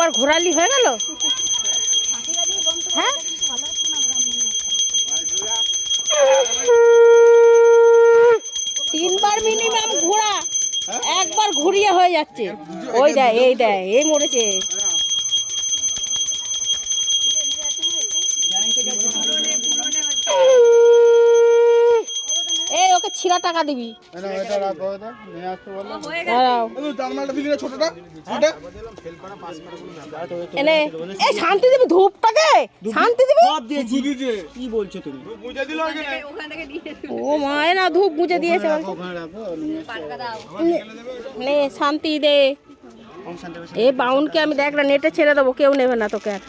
একবার ঘোরালি হয়ে গেল। হ্যাঁ তিনবার মিনিমাম ঘোরা, একবার ঘুরিয়ে হয়ে যাচ্ছে। ওই দেয় এই দেয় এই মরেছে। এই ওকে ছিঁড়া টাকা দিবি। এনে এই শান্তি দিবি, ধূপটাকে শান্তি দিবি। কি বলছো তুমি? ও মায় না ধূপ বুঝে দিয়েছে। নে শান্তি দে। এই বাউনকে আমি দেখ না নেটে ছেড়ে দেবো, কেউ নেবে না তোকে আর।